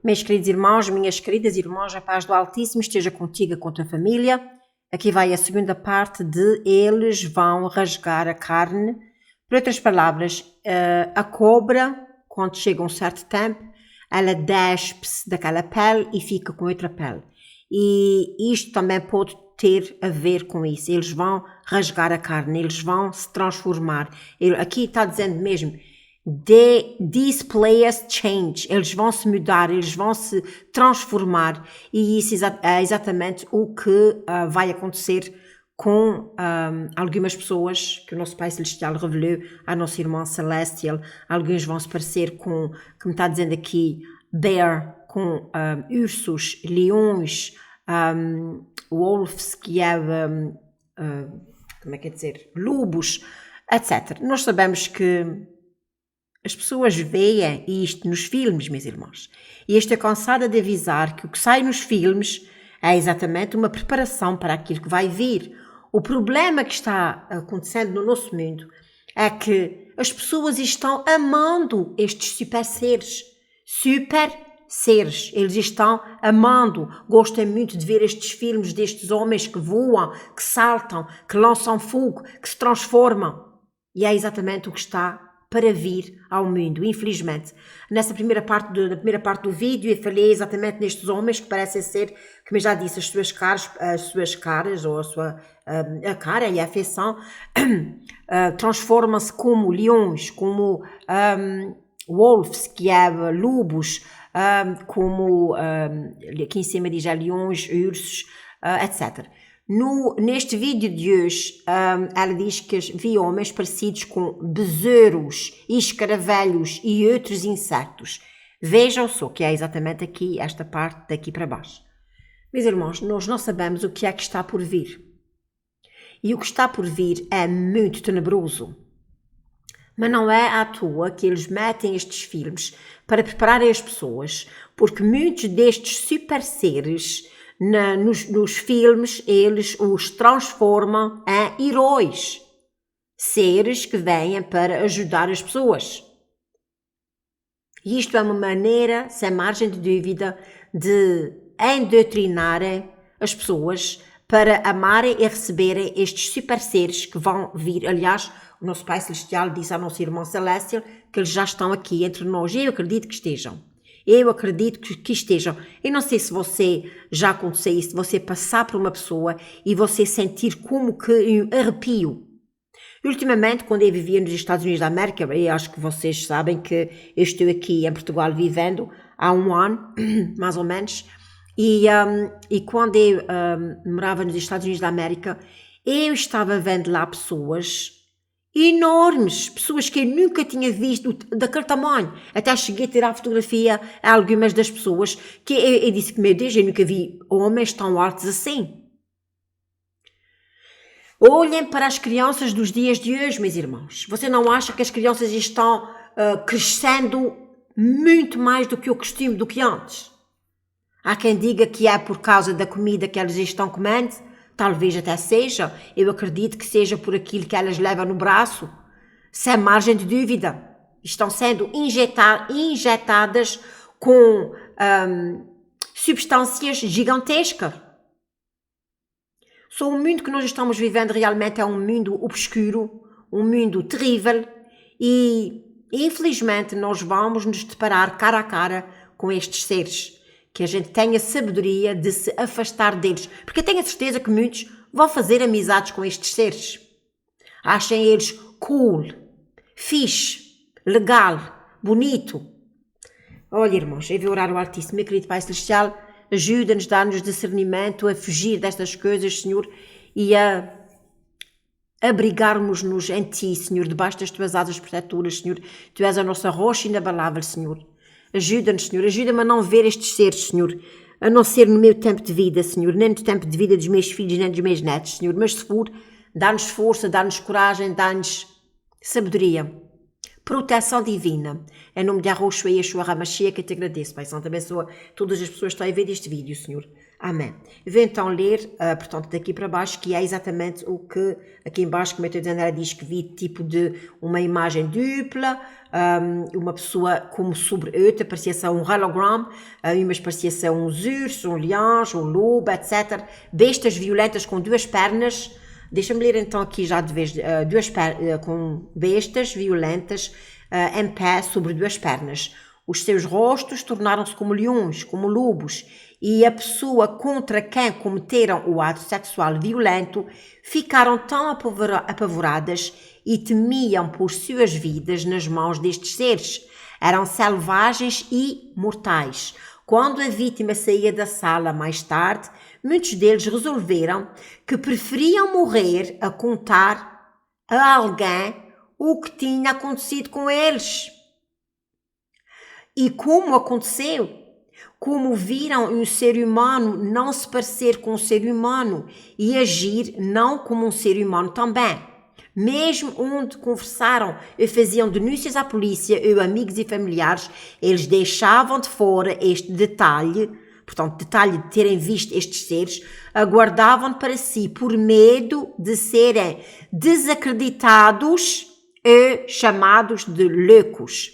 Meus queridos irmãos, minhas queridas irmãs, a paz do Altíssimo esteja contigo e com a tua família. Aqui vai a segunda parte de eles vão rasgar a carne. Por outras palavras, a cobra, quando chega um certo tempo, ela despe-se daquela pele e fica com outra pele. E isto também pode ter a ver com isso. Eles vão rasgar a carne, eles vão se transformar. Aqui está dizendo mesmo, these players change, eles vão se mudar, eles vão se transformar, e isso é exatamente o que vai acontecer com algumas pessoas que o nosso Pai Celestial revelou à nossa irmã Celestial. Alguns vão se parecer com, como está dizendo aqui, bear, com ursos, leões, wolves, que é, como é que é dizer, lobos, etc. Nós sabemos que as pessoas veem isto nos filmes, meus irmãos. E eu estou cansada de avisar que o que sai nos filmes é exatamente uma preparação para aquilo que vai vir. O problema que está acontecendo no nosso mundo é que as pessoas estão amando estes super seres. Super seres. Eles estão amando. Gostam muito de ver estes filmes destes homens que voam, que saltam, que lançam fogo, que se transformam. E é exatamente o que está para vir ao mundo, infelizmente. Na primeira parte do vídeo eu falei exatamente nestes homens que parecem ser, como eu já disse, as suas caras ou a cara e a afeição transformam-se como leões, como wolves, que é lobos, como aqui em cima diz leões, ursos, etc. Neste vídeo de hoje, ela diz que vi homens parecidos com besouros, escaravelhos e outros insetos. Vejam só que é exatamente aqui, esta parte daqui para baixo. Meus irmãos, nós não sabemos o que é que está por vir. E o que está por vir é muito tenebroso. Mas não é à toa que eles metem estes filmes para prepararem as pessoas, porque muitos destes super seres nos filmes, eles os transformam em heróis, seres que vêm para ajudar as pessoas. E isto é uma maneira, sem margem de dúvida, de endoctrinarem as pessoas para amarem e receberem estes super seres que vão vir. Aliás, o nosso Pai Celestial disse à nossa irmã Celestial que eles já estão aqui entre nós, e eu acredito que estejam. Eu acredito que estejam. Eu não sei se você já aconteceu isso, você passar por uma pessoa e você sentir como que um arrepio. Ultimamente, quando eu vivia nos Estados Unidos da América, eu acho que vocês sabem que eu estou aqui em Portugal vivendo há um ano, mais ou menos, e quando eu morava nos Estados Unidos da América, eu estava vendo lá pessoas enormes, pessoas que eu nunca tinha visto daquele tamanho. Até cheguei a tirar fotografia a algumas das pessoas que eu disse que, meu Deus, eu nunca vi homens tão altos assim. Olhem para as crianças dos dias de hoje, meus irmãos. Você não acha que as crianças estão crescendo muito mais do que o costume, do que antes? Há quem diga que é por causa da comida que elas estão comendo. Talvez até seja, eu acredito que seja por aquilo que elas levam no braço, sem margem de dúvida. Estão sendo injetadas com substâncias gigantescas. Só o mundo que nós estamos vivendo realmente é um mundo obscuro, um mundo terrível, e infelizmente nós vamos nos deparar cara a cara com estes seres. Que a gente tenha sabedoria de se afastar deles. Porque eu tenho a certeza que muitos vão fazer amizades com estes seres. Achem eles cool, fixe, legal, bonito. Olha, irmãos, eu vou orar ao Altíssimo. Meu querido Pai Celestial, ajuda-nos, dá-nos discernimento a fugir destas coisas, Senhor, e a abrigarmos-nos em Ti, Senhor, debaixo das Tuas asas protetoras, Senhor. Tu és a nossa rocha inabalável, Senhor. Ajuda-nos, Senhor, ajuda-me a não ver estes seres, Senhor, a não ser no meu tempo de vida, Senhor, nem no tempo de vida dos meus filhos, nem dos meus netos, Senhor, mas se for, dá-nos força, dá-nos coragem, dá-nos sabedoria. proteção divina. Em nome de Yahushua e Yeshua HaMashiach, que te agradeço, Pai Santo, abençoa todas as pessoas que estão a ver este vídeo, Senhor. Amém. Vou então ler, portanto, daqui para baixo, que é exatamente o que, aqui em baixo, como eu estou dizendo, ela diz que vi tipo de uma imagem dupla, uma pessoa como sobre outra, parecia ser um hologram, umas parecia ser uns ursos, um leão, um lobo, etc. Bestas violentas com duas pernas. Deixa-me ler então aqui já de vez, com bestas violentas em pé sobre duas pernas. Os seus rostos tornaram-se como leões, como lobos, e a pessoa contra quem cometeram o ato sexual violento ficaram tão apavoradas e temiam por suas vidas nas mãos destes seres. Eram selvagens e mortais. Quando a vítima saía da sala mais tarde, muitos deles resolveram que preferiam morrer a contar a alguém o que tinha acontecido com eles. E como aconteceu? Como viram um ser humano não se parecer com um ser humano e agir não como um ser humano também. Mesmo onde conversaram e faziam denúncias à polícia ou amigos e familiares, eles deixavam de fora este detalhe, portanto, detalhe de terem visto estes seres, aguardavam para si por medo de serem desacreditados e chamados de loucos.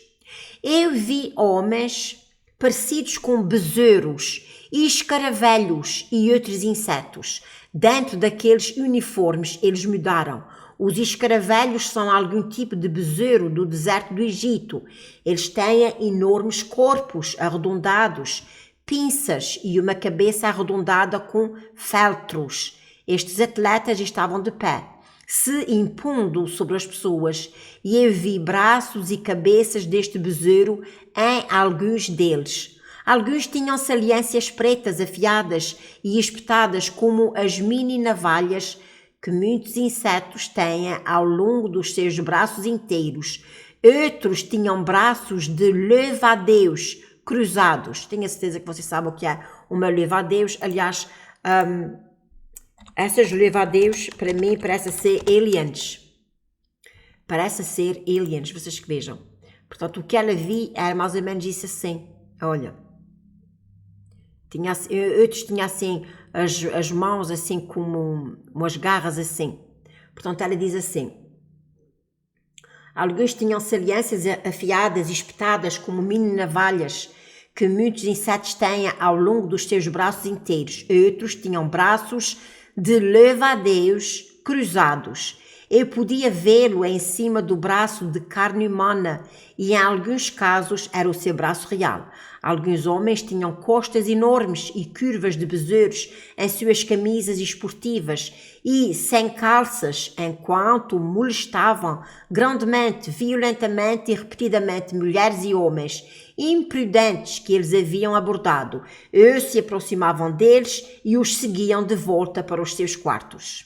Eu vi homens parecidos com besouros e escaravelhos e outros insetos. Dentro daqueles uniformes eles mudaram. Os escaravelhos são algum tipo de besouro do deserto do Egito. Eles têm enormes corpos arredondados, pinças e uma cabeça arredondada com feltros. Estes atletas estavam de pé, se impondo sobre as pessoas, e eu vi braços e cabeças deste besouro em alguns deles. Alguns tinham saliências pretas afiadas e espetadas como as mini navalhas que muitos insetos têm ao longo dos seus braços inteiros. Outros tinham braços de louva-a-Deus cruzados. Tenho a certeza que vocês sabem o que é uma louva-a-Deus. Aliás, essas louva-a-Deus, para mim, parecem ser aliens. Parece ser aliens, vocês que vejam. Portanto, o que ela vi era mais ou menos isso assim. Olha. Outros tinham assim as mãos assim como umas garras assim. Portanto, ela diz assim. Alguns tinham saliências afiadas e espetadas como mini navalhas que muitos insetos têm ao longo dos seus braços inteiros. Outros tinham braços de louva-a-Deus cruzados. Eu podia vê-lo em cima do braço de carne humana e em alguns casos era o seu braço real. Alguns homens tinham costas enormes e curvas de besouros em suas camisas esportivas e sem calças, enquanto molestavam grandemente, violentamente e repetidamente mulheres e homens imprudentes que eles haviam abordado. Eles se aproximavam deles e os seguiam de volta para os seus quartos.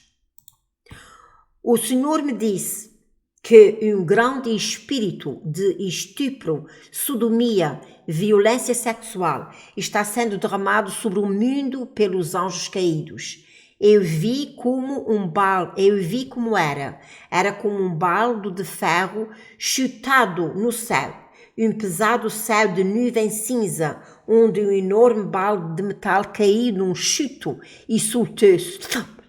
O Senhor me disse que um grande espírito de estupro, sodomia, violência sexual está sendo derramado sobre o mundo pelos anjos caídos. Eu vi como era como um baldo de ferro chutado no céu, um pesado céu de nuvem cinza, onde um enorme balde de metal caiu num chuto e soltou-se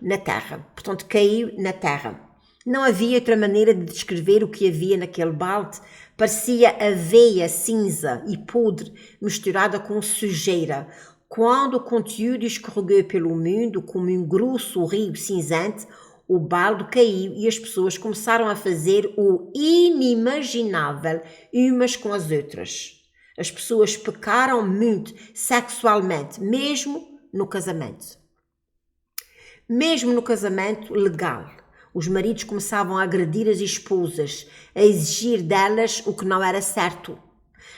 na terra. Portanto, caiu na terra. Não havia outra maneira de descrever o que havia naquele balde. Parecia aveia cinza e podre misturada com sujeira. Quando o conteúdo escorregou pelo mundo como um grosso rio cinzento, o balde caiu e as pessoas começaram a fazer o inimaginável umas com as outras. As pessoas pecaram muito sexualmente, mesmo no casamento. Mesmo no casamento legal. Os maridos começavam a agredir as esposas, a exigir delas o que não era certo.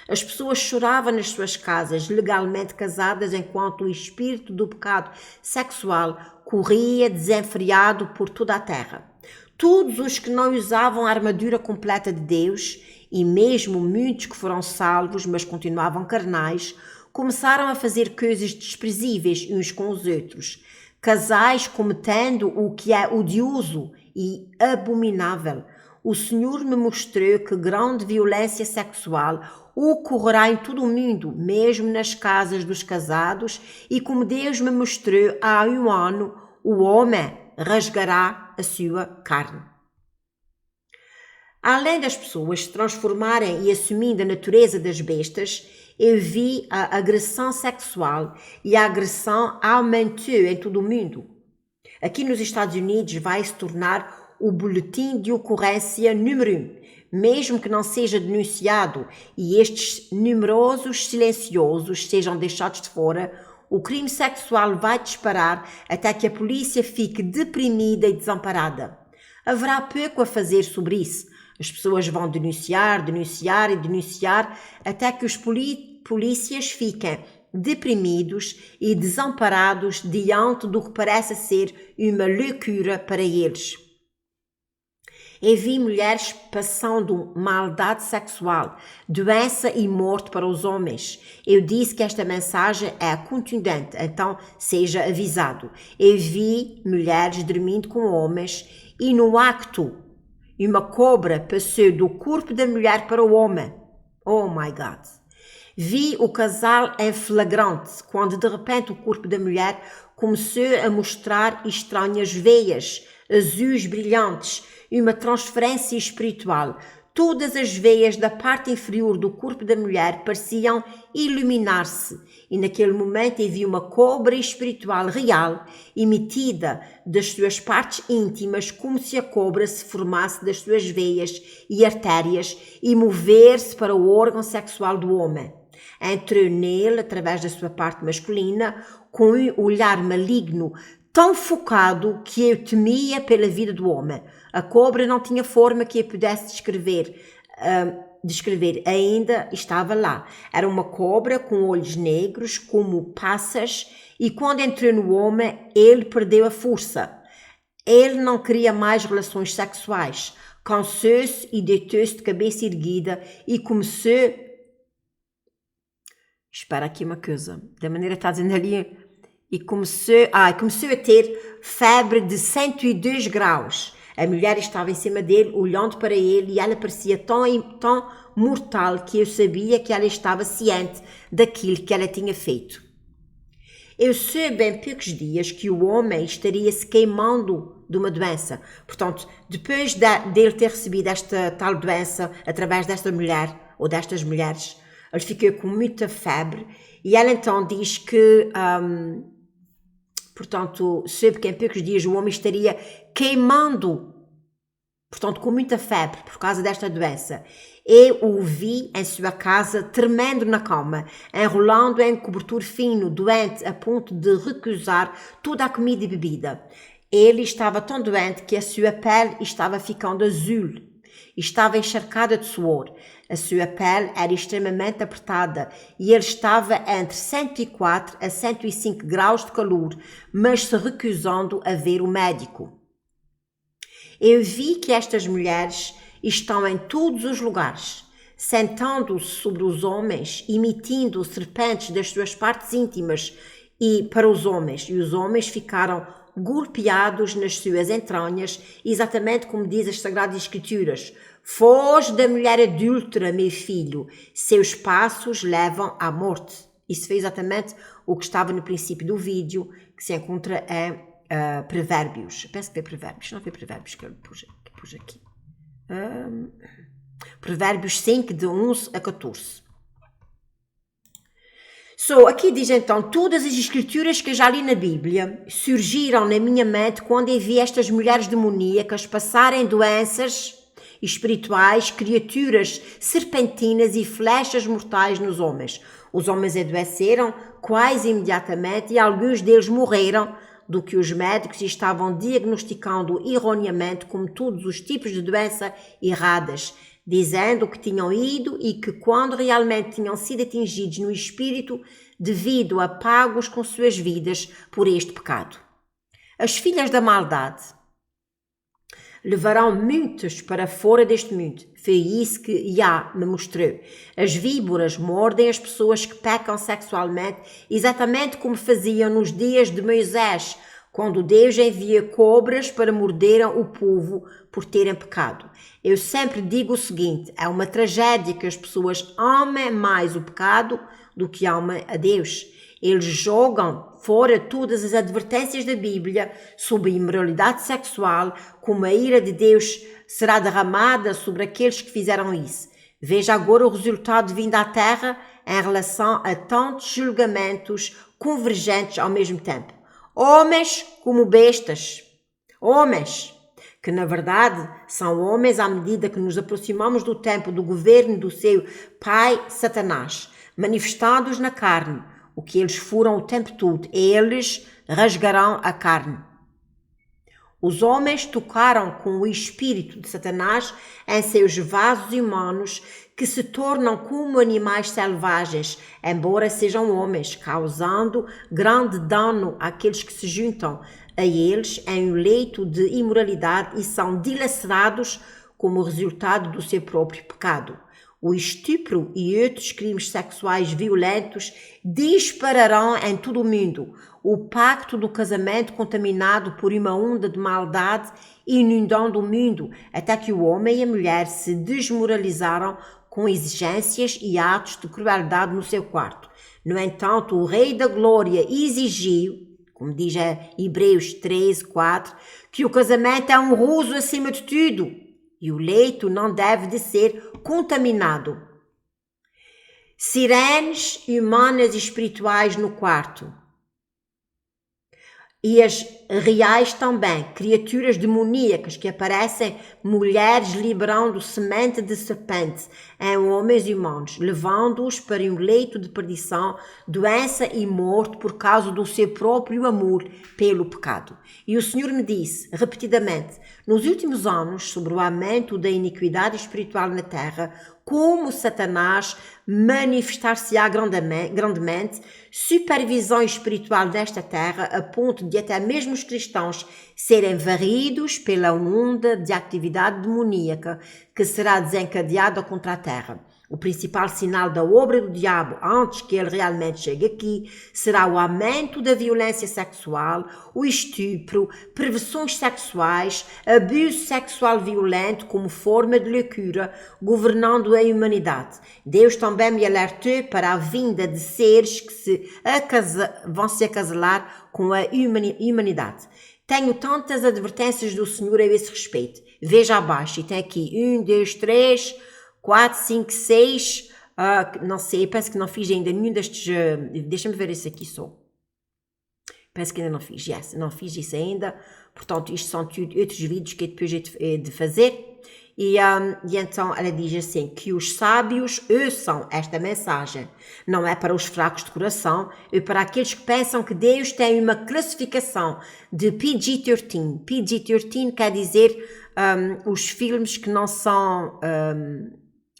As pessoas choravam nas suas casas, legalmente casadas, enquanto o espírito do pecado sexual corria desenfreado por toda a terra. Todos os que não usavam a armadura completa de Deus, e mesmo muitos que foram salvos, mas continuavam carnais, começaram a fazer coisas desprezíveis uns com os outros. Casais cometendo o que é odioso e abominável. o Senhor me mostrou que grande violência sexual ocorrerá em todo o mundo, mesmo nas casas dos casados, e como Deus me mostrou há um ano, o homem rasgará a sua carne. Além das pessoas se transformarem e assumindo a natureza das bestas, eu vi a agressão sexual e a agressão aumentou em todo o mundo. Aqui nos Estados Unidos vai se tornar o boletim de ocorrência número 1, mesmo que não seja denunciado e estes numerosos silenciosos sejam deixados de fora, o crime sexual vai disparar até que a polícia fique deprimida e desamparada. Haverá pouco a fazer sobre isso. As pessoas vão denunciar até que os polícias fiquem deprimidos e desamparados diante do que parece ser uma loucura para eles. Eu vi mulheres passando maldade sexual, doença e morte para os homens. Eu disse que esta mensagem é contundente, então seja avisado. Eu vi mulheres dormindo com homens e no acto uma cobra passou do corpo da mulher para o homem. Oh my God! Vi o casal em flagrante, quando de repente o corpo da mulher começou a mostrar estranhas veias, azuis brilhantes, uma transferência espiritual. Todas as veias da parte inferior do corpo da mulher pareciam iluminar-se e naquele momento eu vi uma cobra espiritual real emitida das suas partes íntimas como se a cobra se formasse das suas veias e artérias e mover-se para o órgão sexual do homem. Entrou nele através da sua parte masculina com um olhar maligno tão focado que eu temia pela vida do homem. A cobra não tinha forma que eu pudesse descrever, ainda estava lá. Era uma cobra com olhos negros como passas e quando entrou no homem, ele perdeu a força. Ele não queria mais relações sexuais. Cansou-se e deitou-se de cabeça erguida e começou... Espera aqui uma coisa. Da maneira que está dizendo ali... E começou a ter febre de 102 graus. A mulher estava em cima dele, olhando para ele, e ela parecia tão mortal que eu sabia que ela estava ciente daquilo que ela tinha feito. Eu soube em poucos dias que o homem estaria se queimando de uma doença. Portanto, depois dele ter recebido esta tal doença através desta mulher, ou destas mulheres, ele ficou com muita febre, e ela então diz que... Portanto, soube que em poucos dias o homem estaria queimando, portanto, com muita febre por causa desta doença. Eu o vi em sua casa, tremendo na cama, enrolando em cobertor fino, doente, a ponto de recusar toda a comida e bebida. Ele estava tão doente que a sua pele estava ficando azul. Estava encharcada de suor. A sua pele era extremamente apertada e ele estava entre 104 a 105 graus de calor, mas se recusando a ver o médico. Eu vi que estas mulheres estão em todos os lugares, sentando-se sobre os homens, emitindo serpentes das suas partes íntimas e para os homens, e os homens ficaram golpeados nas suas entranhas, exatamente como diz as Sagradas Escrituras. Foge da mulher adúltera, meu filho, seus passos levam à morte. Isso foi exatamente o que estava no princípio do vídeo, que se encontra em Provérbios. Penso que foi Provérbios, não foi Provérbios que eu pus aqui. Provérbios 5, de 11 a 14. Aqui diz então, todas as escrituras que eu já li na Bíblia surgiram na minha mente quando eu vi estas mulheres demoníacas passarem doenças espirituais, criaturas serpentinas e flechas mortais nos homens. Os homens adoeceram quase imediatamente e alguns deles morreram, do que os médicos estavam diagnosticando erroneamente como todos os tipos de doença erradas, dizendo que tinham ido e que quando realmente tinham sido atingidos no espírito devido a pagos com suas vidas por este pecado. As filhas da maldade levarão muitos para fora deste mundo. Foi isso que Yah me mostrou. As víboras mordem as pessoas que pecam sexualmente, exatamente como faziam nos dias de Moisés, quando Deus envia cobras para morderem o povo por terem pecado. Eu sempre digo o seguinte, é uma tragédia que as pessoas amem mais o pecado do que amem a Deus. Eles jogam fora todas as advertências da Bíblia sobre imoralidade sexual, como a ira de Deus será derramada sobre aqueles que fizeram isso. Veja agora o resultado vindo à Terra em relação a tantos julgamentos convergentes ao mesmo tempo. Homens como bestas. Homens que na verdade são homens à medida que nos aproximamos do tempo do governo do seu pai Satanás, manifestados na carne, o que eles foram o tempo todo, eles rasgarão a carne. Os homens tocaram com o espírito de Satanás em seus vasos humanos que se tornam como animais selvagens, embora sejam homens, causando grande dano àqueles que se juntam a eles em um leito de imoralidade e são dilacerados como resultado do seu próprio pecado. O estupro e outros crimes sexuais violentos dispararão em todo o mundo. O pacto do casamento contaminado por uma onda de maldade inundando o mundo, até que o homem e a mulher se desmoralizaram com exigências e atos de crueldade no seu quarto. No entanto, o Rei da Glória exigiu, como diz Hebreus 13:4, que o casamento é honroso acima de tudo e o leito não deve de ser contaminado. Sirenes humanas e espirituais no quarto. E as reais também, criaturas demoníacas que aparecem, mulheres liberando semente de serpente em homens humanos, levando-os para um leito de perdição, doença e morte por causa do seu próprio amor pelo pecado. E o Senhor me disse, repetidamente, nos últimos anos, sobre o aumento da iniquidade espiritual na terra, como Satanás manifestar-se-á grandemente, supervisão espiritual desta terra, a ponto de até mesmo os cristãos serem varridos pela onda de atividade demoníaca que será desencadeada contra a terra. O principal sinal da obra do diabo, antes que ele realmente chegue aqui, será o aumento da violência sexual, o estupro, perversões sexuais, abuso sexual violento como forma de loucura, governando a humanidade. Deus também me alertou para a vinda de seres que vão se acasalar com a humanidade. Tenho tantas advertências do Senhor a esse respeito. Veja abaixo, e tem aqui 1, 2, 3... 4, 5, 6, não sei, penso que não fiz ainda nenhum destes, deixa-me ver esse aqui só. Penso que ainda não fiz, não fiz isso ainda, portanto isto são tudo outros vídeos que depois hei de fazer. E então ela diz assim, que os sábios ouçam esta mensagem, não é para os fracos de coração, é para aqueles que pensam que Deus tem uma classificação de PG-13. PG-13 quer dizer os filmes que não são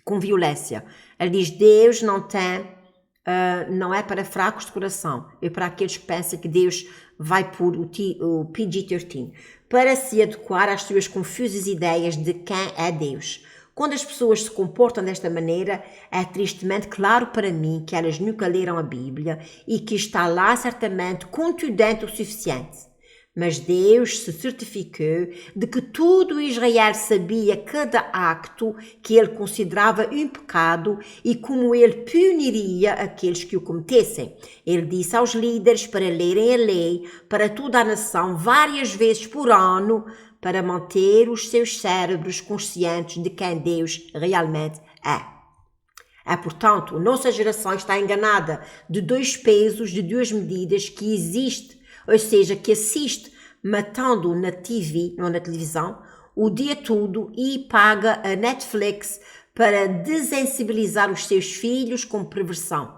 com violência. Ela diz, Deus não tem, não é para fracos de coração, é para aqueles que pensam que Deus vai pôr o PG-13, para se adequar às suas confusas ideias de quem é Deus. Quando as pessoas se comportam desta maneira, é tristemente claro para mim que elas nunca leram a Bíblia e que está lá certamente contundente o suficiente. Mas Deus se certificou de que todo Israel sabia cada acto que ele considerava um pecado e como ele puniria aqueles que o cometessem. Ele disse aos líderes para lerem a lei para toda a nação várias vezes por ano para manter os seus cérebros conscientes de quem Deus realmente é. Portanto, nossa geração está enganada de dois pesos, de duas medidas que existe, ou seja, que assiste matando na TV, não na televisão, o dia todo e paga a Netflix para desensibilizar os seus filhos com perversão.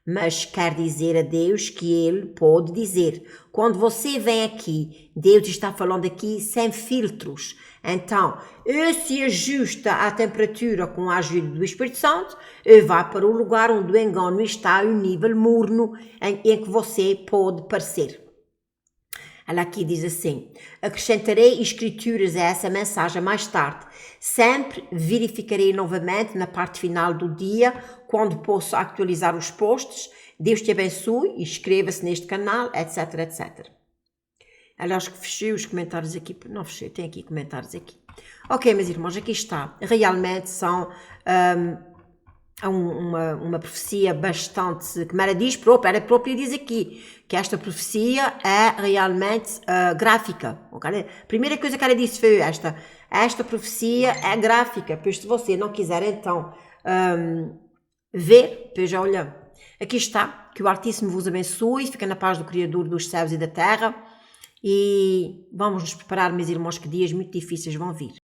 Mas quer dizer a Deus que ele pode dizer, quando você vem aqui, Deus está falando aqui sem filtros. Então, ou se ajusta à temperatura com a ajuda do Espírito Santo, ou vai para o lugar onde o engano está a um nível morno em que você pode parecer. Ela aqui diz assim, acrescentarei escrituras a essa mensagem mais tarde. Sempre verificarei novamente na parte final do dia, quando posso atualizar os posts. Deus te abençoe, inscreva-se neste canal, etc, etc. Ela acho que fechei os comentários aqui. Não fechei, tem aqui comentários aqui. Ok, meus irmãos, aqui está. Realmente são uma profecia bastante, como ela diz, ela própria diz aqui, que esta profecia é realmente gráfica. Okay? A primeira coisa que ela disse foi esta profecia é gráfica, pois se você não quiser então ver, pois olha, aqui está, que o Altíssimo vos abençoe, fica na paz do Criador dos céus e da terra, e vamos nos preparar, meus irmãos, que dias muito difíceis vão vir.